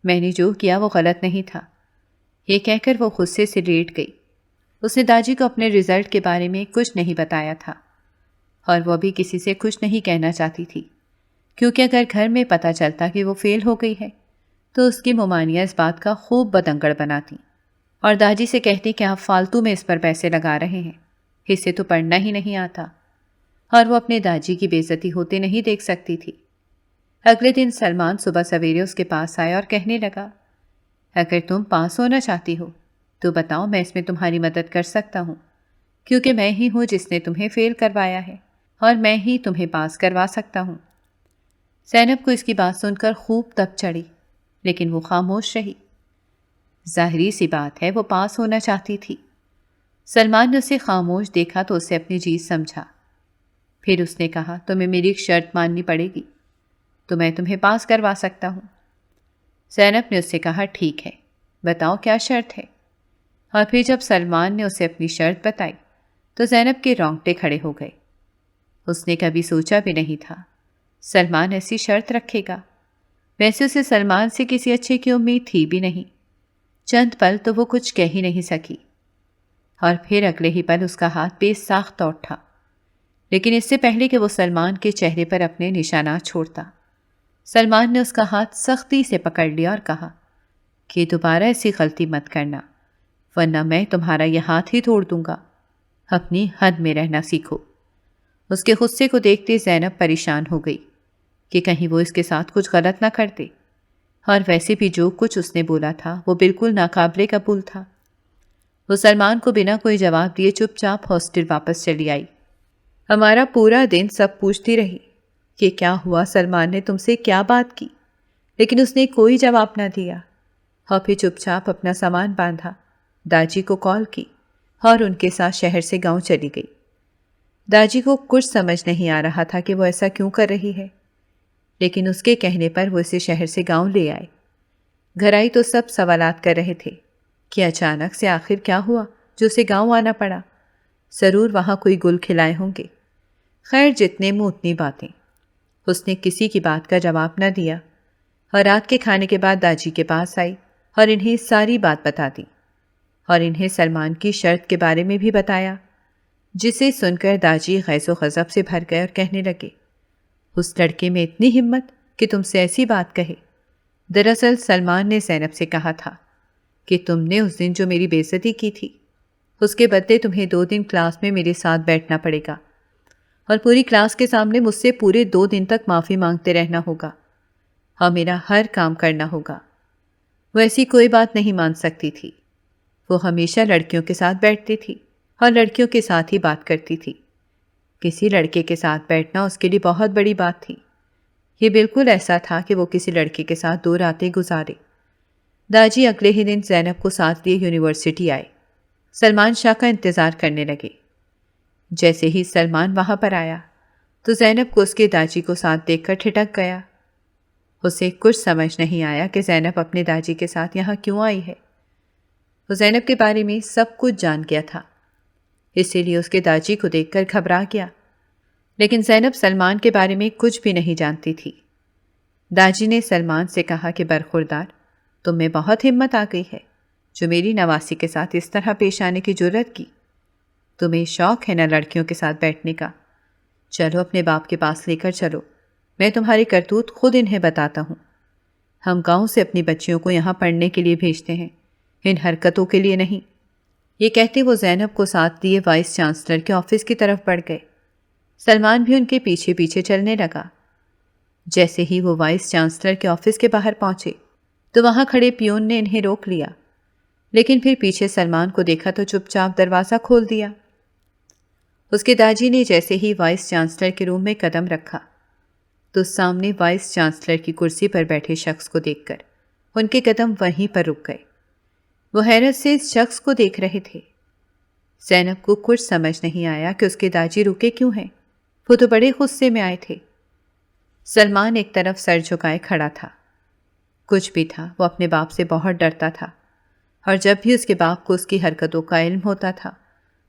میں نے جو کیا وہ غلط نہیں تھا۔ یہ کہہ کر وہ غصے سے لیٹ گئی۔ اس نے داجی کو اپنے رزلٹ کے بارے میں کچھ نہیں بتایا تھا، اور وہ بھی کسی سے کچھ نہیں کہنا چاہتی تھی، کیونکہ اگر گھر میں پتہ چلتا کہ وہ فیل ہو گئی ہے تو اس کی ممانیہ اس بات کا خوب بدنگڑ بناتی اور داجی سے کہتی کہ آپ فالتو میں اس پر پیسے لگا رہے ہیں، اسے تو پڑھنا ہی نہیں آتا، اور وہ اپنے داجی کی بے عزتی ہوتے نہیں دیکھ سکتی تھی۔ اگلے دن سلمان صبح سویرے اس کے پاس آیا اور کہنے لگا، اگر تم پاس ہونا چاہتی ہو تو بتاؤ، میں اس میں تمہاری مدد کر سکتا ہوں، کیونکہ میں ہی ہوں جس نے تمہیں فیل کروایا ہے اور میں ہی تمہیں پاس کروا سکتا ہوں۔ زینب کو اس کی بات سن کر خوب تپ چڑھی، لیکن وہ خاموش رہی۔ ظاہری سی بات ہے وہ پاس ہونا چاہتی تھی۔ سلمان نے اسے خاموش دیکھا تو اسے اپنی جیت سمجھا۔ پھر اس نے کہا تمہیں میری ایک شرط ماننی پڑے گی تو میں تمہیں پاس کروا سکتا ہوں۔ زینب نے اس سے کہا ٹھیک ہے، بتاؤ کیا شرط ہے۔ اور پھر جب سلمان نے اسے اپنی شرط بتائی تو زینب کے رونگٹے کھڑے ہو گئے۔ اس نے کبھی سوچا بھی نہیں تھا سلمان ایسی شرط رکھے گا۔ ویسے اسے سلمان سے کسی اچھے کی امید تھی بھی نہیں۔ چند پل تو وہ کچھ کہہ ہی نہیں سکی، اور پھر اگلے ہی پل اس کا ہاتھ بے ساختہ اٹھا، لیکن اس سے پہلے کہ وہ سلمان کے چہرے پر اپنے نشانات چھوڑتا، سلمان نے اس کا ہاتھ سختی سے پکڑ لیا اور کہا کہ دوبارہ ایسی غلطی مت کرنا، ورنہ میں تمہارا یہ ہاتھ ہی توڑ دوں گا۔ اپنی حد میں رہنا سیکھو۔ اس کے غصے کو دیکھتے زینب پریشان ہو گئی کہ کہیں وہ اس کے ساتھ کچھ غلط نہ کرتے، اور ویسے بھی جو کچھ اس نے بولا تھا وہ بالکل ناقابل قبول تھا۔ وہ سلمان کو بنا کوئی جواب دیے چپ چاپ ہاسٹل واپس چلی آئی۔ ہمارا پورا دن سب پوچھتی رہی کہ کیا ہوا، سلمان نے تم سے کیا بات کی، لیکن اس نے کوئی جواب نہ دیا، اور پھر چپ چاپ اپنا سامان باندھا، داجی کو کال کی اور ان کے ساتھ شہر سے گاؤں چلی گئی۔ داجی کو کچھ سمجھ نہیں آ رہا تھا کہ وہ ایسا کیوں کر رہی ہے، لیکن اس کے کہنے پر وہ اسے شہر سے گاؤں لے آئے۔ گھر آئی تو سب سوالات کر رہے تھے کہ اچانک سے آخر کیا ہوا جو اسے گاؤں آنا پڑا، ضرور وہاں کوئی گل کھلائے ہوں گے۔ خیر جتنے منہ اتنی باتیں، اس نے کسی کی بات کا جواب نہ دیا، اور رات کے کھانے کے بعد داجی کے پاس آئی اور انہیں ساری بات بتا دی، اور انہیں سلمان کی شرط کے بارے میں بھی بتایا، جسے سن کر داجی غیظ و غضب سے بھر گئے اور کہنے لگے اس لڑکے میں اتنی ہمت کہ تم سے ایسی بات کہے۔ دراصل سلمان نے زینب سے کہا تھا کہ تم نے اس دن جو میری بے عزتی کی تھی اس کے بدلے تمہیں 2 دن کلاس میں میرے ساتھ بیٹھنا پڑے گا، اور پوری کلاس کے سامنے مجھ سے پورے 2 دن تک معافی مانگتے رہنا ہوگا، اور میرا ہر کام کرنا ہوگا۔ وہ ایسی کوئی بات نہیں مان سکتی تھی۔ وہ ہمیشہ لڑکیوں کے ساتھ بیٹھتی تھی اور لڑکیوں کے ساتھ ہی بات کرتی تھی۔ کسی لڑکے کے ساتھ بیٹھنا اس کے لیے بہت بڑی بات تھی۔ یہ بالکل ایسا تھا کہ وہ کسی لڑکے کے ساتھ 2 راتیں گزارے۔ داجی اگلے ہی دن زینب کو ساتھ لیے یونیورسٹی آئے۔ سلمان شاہ کا انتظار کرنے لگے۔ جیسے ہی سلمان وہاں پر آیا تو زینب کو اس کے داجی کو ساتھ دیکھ کر ٹھٹک گیا۔ اسے کچھ سمجھ نہیں آیا کہ زینب اپنے داجی کے ساتھ یہاں کیوں آئی ہے۔ وہ زینب کے بارے میں سب کچھ جان گیا تھا، اسی لیے اس کے داجی کو دیکھ کر گھبرا گیا، لیکن زینب سلمان کے بارے میں کچھ بھی نہیں جانتی تھی۔ داجی نے سلمان سے کہا کہ برخوردار، تم میں بہت ہمت آ گئی ہے جو میری نواسی کے ساتھ اس طرح پیش آنے کی جرت کی۔ تمہیں شوق ہے نہ لڑکیوں کے ساتھ بیٹھنے کا؟ چلو اپنے باپ کے پاس لے کر چلو، میں تمہاری کرتوت خود انہیں بتاتا ہوں۔ ہم گاؤں سے اپنی بچیوں کو یہاں پڑھنے کے لیے بھیجتے ہیں، ان حرکتوں کے لیے نہیں۔ یہ کہتے وہ زینب کو ساتھ لیے وائس چانسلر کے آفس کی طرف بڑھ گئے۔ سلمان بھی ان کے پیچھے پیچھے چلنے لگا۔ جیسے ہی وہ وائس چانسلر کے آفس کے باہر پہنچے تو وہاں کھڑے پیون نے انہیں روک لیا، لیکن پھر پیچھے سلمان کو دیکھا تو چپ چاپ دروازہ کھول دیا۔ اس کے داجی نے جیسے ہی وائس چانسلر کے روم میں قدم رکھا تو سامنے وائس چانسلر کی کرسی پر بیٹھے شخص کو دیکھ کر ان کے قدم وہیں پر رک گئے۔ وہ حیرت سے اس شخص کو دیکھ رہے تھے۔ زینب کو کچھ سمجھ نہیں آیا کہ اس کے داجی رکے کیوں ہیں، وہ تو بڑے غصے میں آئے تھے۔ سلمان ایک طرف سر جھکائے کھڑا تھا۔ کچھ بھی تھا، وہ اپنے باپ سے بہت ڈرتا تھا، اور جب بھی اس کے باپ کو اس کی حرکتوں کا علم ہوتا تھا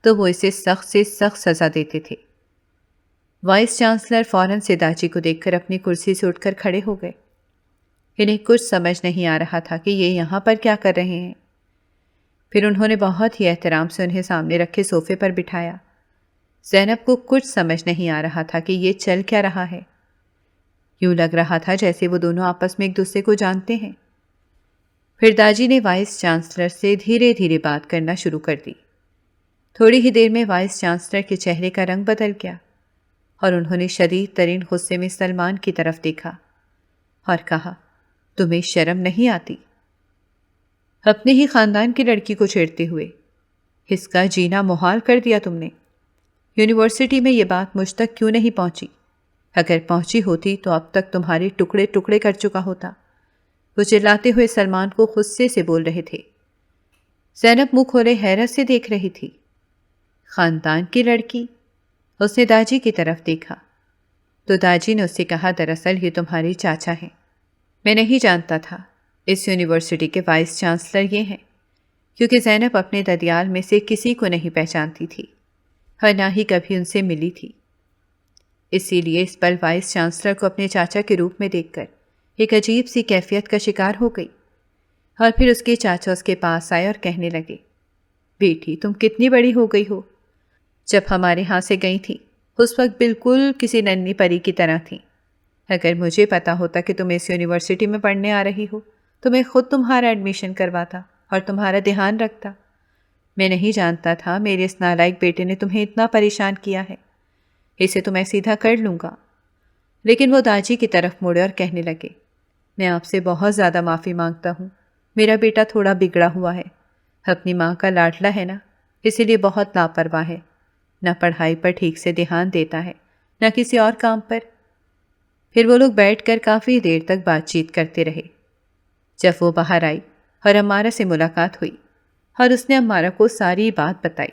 تو وہ اسے سخت سے سخت سزا دیتے تھے۔ وائس چانسلر فوراً سے داجی کو دیکھ کر اپنی کرسی سے اٹھ کر کھڑے ہو گئے۔ انہیں کچھ سمجھ نہیں آ رہا تھا کہ یہ یہاں پر کیا کر رہے ہیں۔ پھر انہوں نے بہت ہی احترام سے انہیں سامنے رکھے صوفے پر بٹھایا۔ زینب کو کچھ سمجھ نہیں آ رہا تھا کہ یہ چل کیا رہا ہے۔ یوں لگ رہا تھا جیسے وہ دونوں آپس میں ایک دوسرے کو جانتے ہیں۔ پھر داجی نے وائس چانسلر سے دھیرے دھیرے بات کرنا شروع کر دی۔ تھوڑی ہی دیر میں وائس چانسلر کے چہرے کا رنگ بدل گیا، اور انہوں نے شدید ترین غصے میں سلمان کی طرف دیکھا اور کہا، تمہیں شرم نہیں آتی؟ اپنے ہی خاندان کی لڑکی کو چھیڑتے ہوئے اس کا جینا محال کر دیا تم نے۔ یونیورسٹی میں یہ بات مجھ تک کیوں نہیں پہنچی؟ اگر پہنچی ہوتی تو اب تک تمہارے ٹکڑے ٹکڑے کر چکا ہوتا۔ وہ چلاتے ہوئے سلمان کو غصے سے بول رہے تھے۔ زینب منہ کھولے حیرت سے دیکھ رہی تھی۔ خاندان کی لڑکی؟ اس نے داجی کی طرف دیکھا تو داجی نے اس سے کہا دراصل یہ تمہارے چاچا ہیں۔ میں نہیں جانتا تھا اس یونیورسٹی کے وائس چانسلر یہ ہیں، کیونکہ زینب اپنے ددیال میں سے کسی کو نہیں پہچانتی تھی اور نہ ہی کبھی ان سے ملی تھی۔ اسی لیے اس پل وائس چانسلر کو اپنے چاچا کے روپ میں دیکھ کر ایک عجیب سی کیفیت کا شکار ہو گئی، اور پھر اس کے چاچا اس کے پاس آئے اور کہنے لگے، بیٹی تم کتنی بڑی ہو گئی ہو، جب ہمارے ہاں سے گئی تھی اس وقت بالکل کسی ننھی پری کی طرح تھی۔ اگر مجھے پتا ہوتا کہ تم اس یونیورسٹی میں پڑھنے آ رہی ہو تو میں خود تمہارا ایڈمیشن کرواتا اور تمہارا دھیان رکھتا۔ میں نہیں جانتا تھا میرے اس نالائق بیٹے نے تمہیں اتنا پریشان کیا ہے، اسے تو میں سیدھا کر لوں گا۔ لیکن وہ داجی کی طرف مڑے اور کہنے لگے، میں آپ سے بہت زیادہ معافی مانگتا ہوں، میرا بیٹا تھوڑا بگڑا ہوا ہے، اپنی ماں کا لاڈلا ہے نا، اسی لیے بہت لاپرواہ ہے، نہ پڑھائی پر ٹھیک سے دھیان دیتا ہے نہ کسی اور کام پر۔ پھر وہ لوگ بیٹھ کر کافی دیر تک بات چیت کرتے رہے۔ جب وہ باہر آئی اور امارہ سے ملاقات ہوئی اور اس نے امارہ کو ساری بات بتائی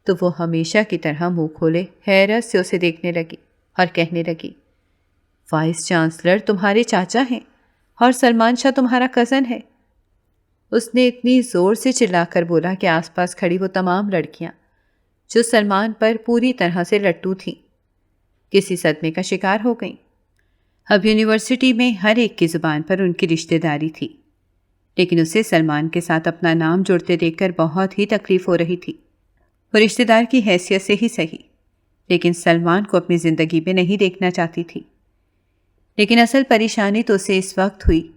تو وہ ہمیشہ کی طرح منہ کھولے حیرت سے اسے دیکھنے لگی اور کہنے لگی، وائس چانسلر تمہارے چاچا ہیں اور سلمان شاہ تمہارا کزن ہے۔ اس نے اتنی زور سے چلا کر بولا کہ آس پاس کھڑی وہ تمام لڑکیاں جو سلمان پر پوری طرح سے لٹو تھیں کسی صدمے کا شکار ہو گئیں۔ اب یونیورسٹی میں ہر ایک کی زبان پر ان کی رشتہ داری تھی، لیکن اسے سلمان کے ساتھ اپنا نام جڑتے دیکھ کر بہت ہی تکلیف ہو رہی تھی۔ وہ رشتہ دار کی حیثیت سے ہی صحیح، لیکن سلمان کو اپنی زندگی میں نہیں دیکھنا چاہتی تھی۔ لیکن اصل پریشانی تو اسے اس وقت ہوئی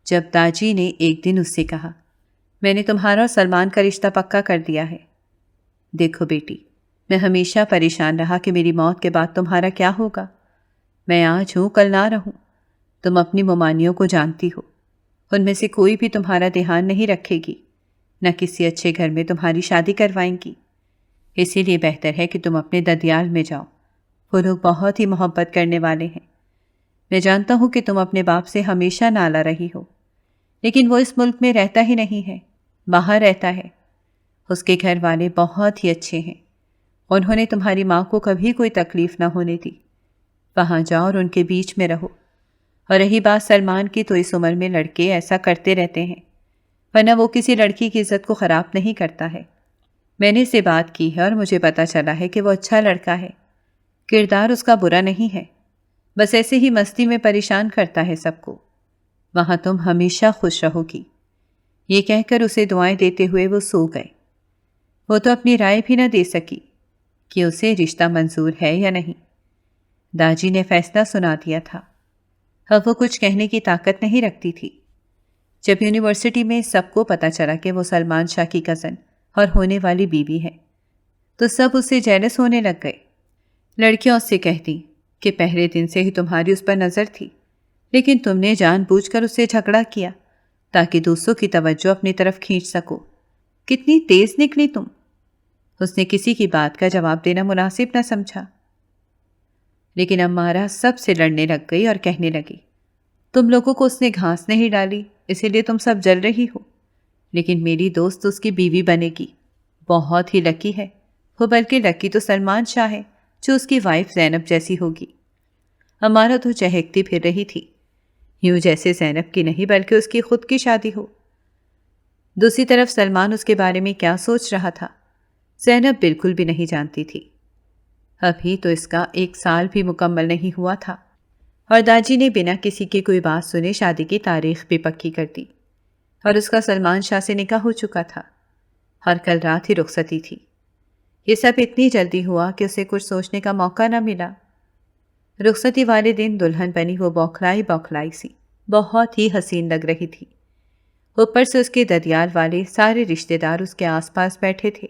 جب داجی نے ایک دن اس سے کہا، میں نے تمہارا اور سلمان کا رشتہ پکا کر دیا ہے۔ دیکھو بیٹی، میں ہمیشہ پریشان رہا کہ میری موت کے بعد تمہارا کیا ہوگا۔ میں آج ہوں کل نہ رہوں، تم اپنی ممانیوں کو جانتی ہو، ان میں سے کوئی بھی تمہارا دھیان نہیں رکھے گی، نہ کسی اچھے گھر میں تمہاری شادی کروائیں گی۔ اسی لیے بہتر ہے کہ تم اپنے ددیال میں جاؤ، وہ لوگ بہت ہی محبت کرنے والے ہیں۔ میں جانتا ہوں کہ تم اپنے باپ سے ہمیشہ نالا رہی ہو، لیکن وہ اس ملک میں رہتا ہی نہیں ہے، باہر رہتا ہے۔ اس کے گھر والے بہت ہی اچھے ہیں، انہوں نے تمہاری ماں کو کبھی کوئی تکلیف نہ ہونے دی۔ وہاں جاؤ اور ان کے بیچ میں رہو۔ اور رہی بات سلمان کی، تو اس عمر میں لڑکے ایسا کرتے رہتے ہیں، ورنہ وہ کسی لڑکی کی عزت کو خراب نہیں کرتا ہے۔ میں نے اس سے بات کی ہے اور مجھے پتا چلا ہے کہ وہ اچھا لڑکا ہے، کردار اس کا برا نہیں ہے، بس ایسے ہی مستی میں پریشان کرتا ہے سب کو۔ وہاں تم ہمیشہ خوش رہو گی۔ یہ کہہ کر اسے دعائیں دیتے ہوئے وہ سو گئے۔ وہ تو اپنی رائے بھی نہ دے سکی کہ اسے رشتہ منظور ہے یا نہیں۔ داجی نے فیصلہ سنا دیا تھا، اب وہ کچھ کہنے کی طاقت نہیں رکھتی تھی۔ جب یونیورسٹی میں سب کو پتا چلا کہ وہ سلمان شاہ کی کزن اور ہونے والی بیوی ہے تو سب اس سے جیلس ہونے لگ گئے۔ لڑکیاں اس سے کہتی کہ پہلے دن سے ہی تمہاری اس پر نظر تھی، لیکن تم نے جان بوجھ کر اس سے جھگڑا کیا تاکہ دوسروں کی توجہ اپنی طرف کھینچ سکو۔ کتنی تیز نکلی تم۔ اس نے کسی کی بات کا جواب دینا مناسب نہ سمجھا، لیکن امارہ سب سے لڑنے لگ گئی اور کہنے لگی، تم لوگوں کو اس نے گھاس نہیں ڈالی، اسی لیے تم سب جل رہی ہو، لیکن میری دوست اس کی بیوی بنے گی، بہت ہی لکی ہے وہ، بلکہ لکی تو سلمان شاہ ہے جو اس کی وائف زینب جیسی ہوگی۔ امارہ تو چہکتی پھر رہی تھی، یوں جیسے زینب کی نہیں بلکہ اس کی خود کی شادی ہو۔ دوسری طرف سلمان اس کے بارے میں کیا سوچ رہا تھا زینب بالکل بھی نہیں جانتی تھی۔ ابھی تو اس کا 1 سال بھی مکمل نہیں ہوا تھا اور داجی نے بنا کسی کی کوئی بات سنے شادی کی تاریخ بھی پکی کر دی، اور اس کا سلمان شاہ سے نکاح ہو چکا تھا اور کل رات ہی رخصتی تھی۔ یہ سب اتنی جلدی ہوا کہ اسے کچھ سوچنے کا موقع نہ ملا۔ رخصتی والے دن دلہن بنی وہ بوکھلائی سی بہت ہی حسین لگ رہی تھی۔ اوپر سے اس کے ددیال والے سارے رشتہ دار اس کے آس پاس بیٹھے تھے۔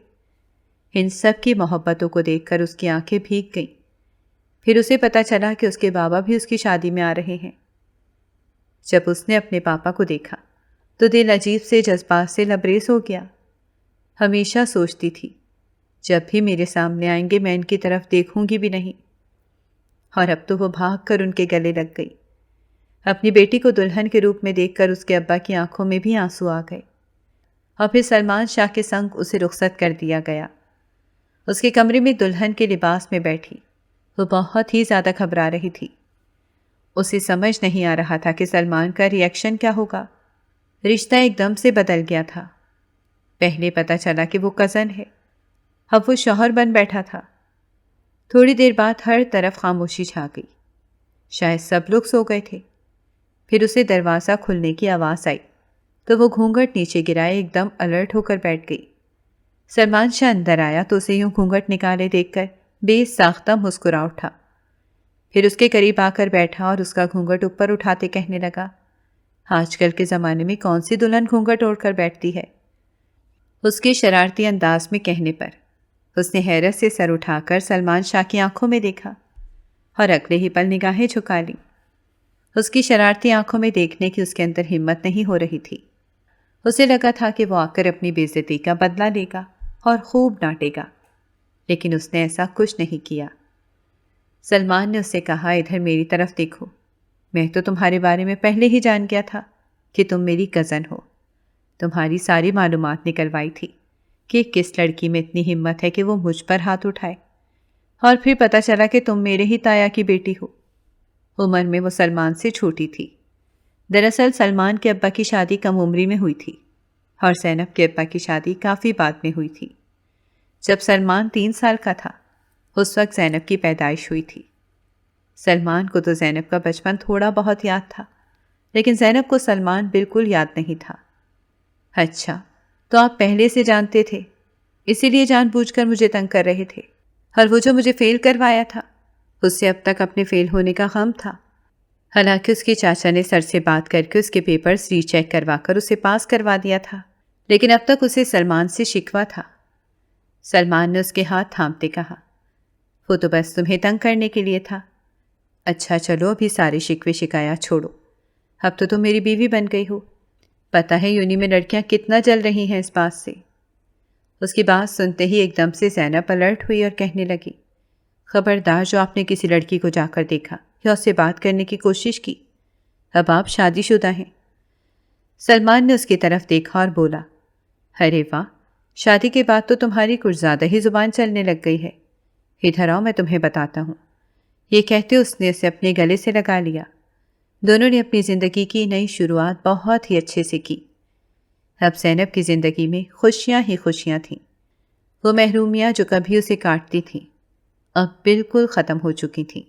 ان سب کی محبتوں کو دیکھ کر اس کی آنکھیں بھیگ گئیں۔ پھر اسے پتا چلا کہ اس کے بابا بھی اس کی شادی میں آ رہے ہیں۔ جب اس نے اپنے پاپا کو دیکھا تو دل عجیب سے جذبات سے لبریز ہو گیا۔ ہمیشہ سوچتی تھی جب بھی میرے سامنے آئیں گے میں ان کی طرف دیکھوں گی بھی نہیں، اور اب تو وہ بھاگ کر ان کے گلے لگ گئی۔ اپنی بیٹی کو دلہن کے روپ میں دیکھ کر اس کے ابا کی آنکھوں میں بھی آنسو آ گئے، اور پھر سلمان شاہ کے سنگ اسے رخصت کر دیا گیا۔ اس کے کمرے میں دلہن کے لباس میں بیٹھی وہ بہت ہی زیادہ گھبرا رہی تھی۔ اسے سمجھ نہیں آ رہا تھا کہ سلمان کا ری ایکشن کیا ہوگا۔ رشتہ ایک دم سے بدل گیا تھا۔ پہلے پتا چلا کہ وہ کزن ہے، اب وہ شوہر بن بیٹھا تھا۔ تھوڑی دیر بعد ہر طرف خاموشی چھا گئی، شاید سب لوگ سو گئے تھے۔ پھر اسے دروازہ کھلنے کی آواز آئی تو وہ گھونگھٹ نیچے گرائے ایک دم الرٹ ہو کر بیٹھ گئی۔ سلمان شاہ اندر آیا تو اسے یوں گھونگھٹ نکالے دیکھ کر بے ساختہ مسکرا اٹھا، پھر اس کے قریب آ کر بیٹھا اور اس کا گھونگھٹ اوپر اٹھاتے کہنے لگا، آج کل کے زمانے میں کون سی دلہن گھونگھٹ اوڑھ کر بیٹھتی ہے؟ اس کے شرارتی انداز میں کہنے پر اس نے حیرت سے سر اٹھا کر سلمان شاہ کی آنکھوں میں دیکھا اور اگلے ہی پل نگاہیں جھکا لیں۔ اس کی شرارتی آنکھوں میں دیکھنے کی اس کے اندر ہمت نہیں ہو رہی تھی۔ اسے لگا تھا کہ وہ آ کر اپنی بے عزتی کا بدلہ لے گا اور خوب ڈانٹے گا، لیکن اس نے ایسا کچھ نہیں کیا۔ سلمان نے اس سے کہا، ادھر میری طرف دیکھو، میں تو تمہارے بارے میں پہلے ہی جان گیا تھا کہ تم میری کزن ہو۔ تمہاری ساری معلومات نکلوائی تھی کہ کس لڑکی میں اتنی ہمت ہے کہ وہ مجھ پر ہاتھ اٹھائے، اور پھر پتہ چلا کہ تم میرے ہی تایا کی بیٹی ہو۔ عمر میں وہ سلمان سے چھوٹی تھی۔ دراصل سلمان کے ابا کی شادی کم عمری میں ہوئی تھی اور زینب کے ابا کی شادی کافی بعد میں ہوئی تھی۔ جب سلمان 3 سال کا تھا اس وقت زینب کی پیدائش ہوئی تھی۔ سلمان کو تو زینب کا بچپن تھوڑا بہت یاد تھا، لیکن زینب کو سلمان بالکل یاد نہیں تھا۔ اچھا، تو آپ پہلے سے جانتے تھے، اسی لیے جان بوجھ کر مجھے تنگ کر رہے تھے، اور وہ جو مجھے فیل کروایا تھا اس سے اب تک اپنے فیل ہونے کا غم تھا۔ حالانکہ اس کے چاچا نے سر سے بات کر کے اس کے پیپرز ری چیک کروا کر اسے پاس کروا دیا تھا، لیکن اب تک اسے سلمان سے شکوہ تھا۔ سلمان نے اس کے ہاتھ تھامتے کہا، وہ تو بس تمہیں تنگ کرنے کے لیے تھا۔ اچھا چلو، ابھی سارے شکوے شکایات چھوڑو، اب تو تم میری بیوی بن گئی ہو۔ پتہ ہے یونی میں لڑکیاں کتنا جل رہی ہیں اس بات سے۔ اس کی بات سنتے ہی ایک دم سے زینب الرٹ ہوئی اور کہنے لگی، خبردار جو آپ نے کسی لڑکی کو جا کر دیکھا یا اس سے بات کرنے کی کوشش کی، اب آپ شادی شدہ ہیں۔ سلمان نے اس کی طرف دیکھا اور بولا، ارے واہ، شادی کے بعد تو تمہاری کچھ زیادہ ہی زبان چلنے لگ گئی ہے، ادھر آؤ میں تمہیں بتاتا ہوں۔ یہ کہتے اس نے اسے اپنے گلے سے لگا لیا۔ دونوں نے اپنی زندگی کی نئی شروعات بہت ہی اچھے سے کی۔ اب زینب کی زندگی میں خوشیاں ہی خوشیاں تھیں۔ وہ محرومیاں جو کبھی اسے کاٹتی تھیں اب بالکل ختم ہو چکی تھیں۔